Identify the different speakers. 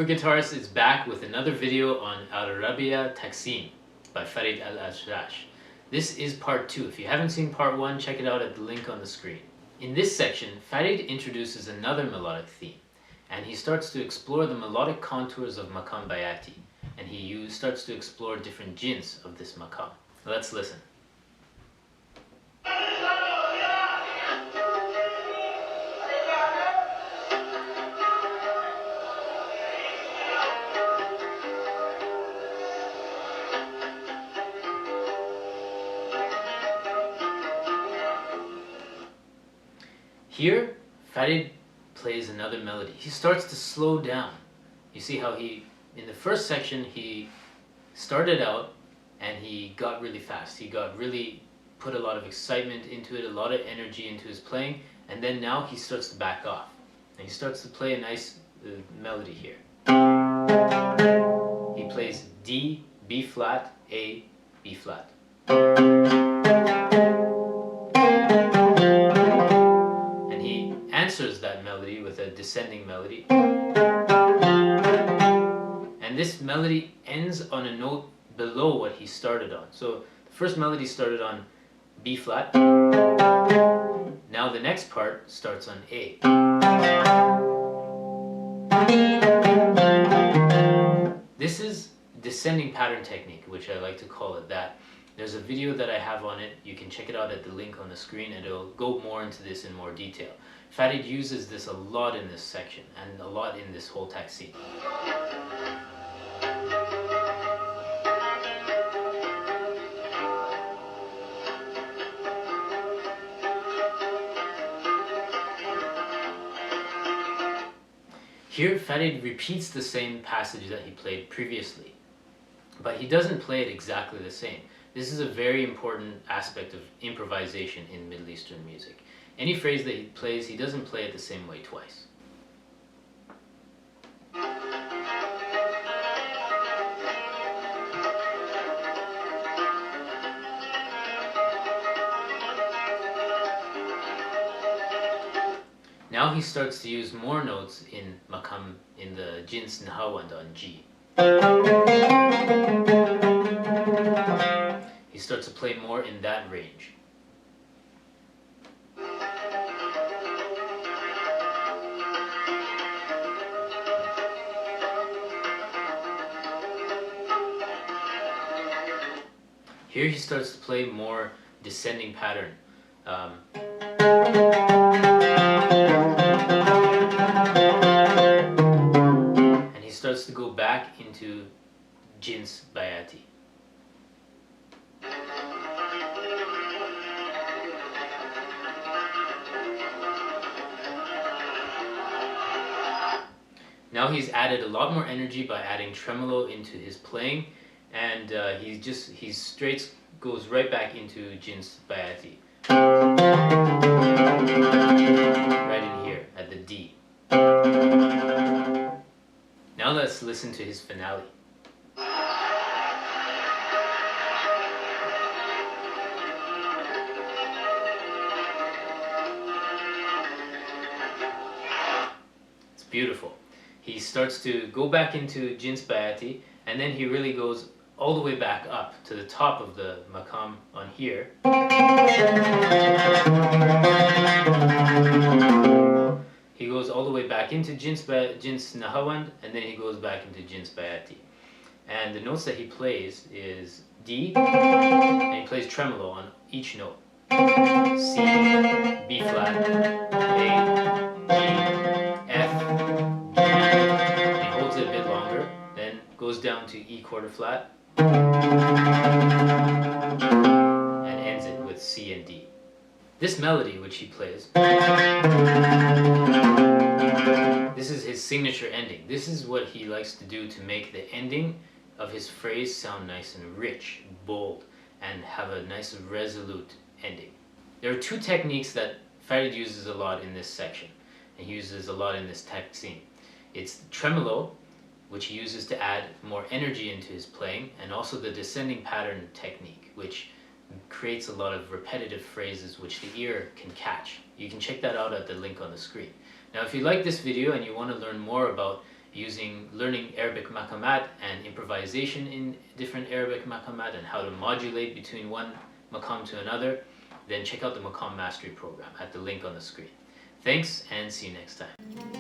Speaker 1: for Guitarists is back with another video on Al Rabeea Taqsim by Farid Al Atrash. This is part 2. If you haven't seen part 1, check it out at the link on the screen. In this section, Farid introduces another melodic theme, and he starts to explore the melodic contours of Maqam Bayati, and he starts to explore different jins of this maqam. Let's listen. Here, Farid plays another melody. He starts to slow down. You see how in the first section, he started out and he got really fast. He put a lot of excitement into it, a lot of energy into his playing, and then now he starts to back off. And he starts to play a nice melody here. He plays D, B flat, A, B flat. Answers that melody with a descending melody, and this melody ends on a note below what he started on. So the first melody started on B flat, now the next part starts on A. This is descending pattern technique, which I like to call it that. There's a video that I have on it. You can check it out at the link on the screen, and it'll go more into this in more detail. Farid uses this a lot in this section and a lot in this whole Taqsim. Here, Farid repeats the same passage that he played previously, but he doesn't play it exactly the same. This is a very important aspect of improvisation in Middle Eastern music. Any phrase that he plays, he doesn't play it the same way twice. Now he starts to use more notes in maqam, in the jins nahawand on G. He starts to play more in that range. Here he starts to play more descending pattern. And he starts to go back into jins bayati. Now he's added a lot more energy by adding tremolo into his playing, and he straight goes right back into jins bayati. Right in here at the D. Now let's listen to his finale. It's beautiful. He starts to go back into jins bayati, and then he really goes all the way back up to the top of the maqam on here. He goes all the way back into jins nahawand, and then he goes back into jins bayati. And the notes that he plays is D, and he plays tremolo on each note. C, B flat, A, G, F, G, and he holds it a bit longer, then goes down to E quarter flat, and ends it with C and D. This melody which he plays, this is his signature ending. This is what he likes to do to make the ending of his phrase sound nice and rich, bold, and have a nice resolute ending. There are two techniques that Farid uses a lot in this section, and he uses a lot in this Taqsim. It's the tremolo, which he uses to add more energy into his playing, and also the descending pattern technique, which creates a lot of repetitive phrases which the ear can catch. You can check that out at the link on the screen. Now if you like this video and you want to learn more about using learning Arabic maqamat and improvisation in different Arabic maqamat and how to modulate between one maqam to another, then check out the Maqam Mastery Program at the link on the screen. Thanks and see you next time.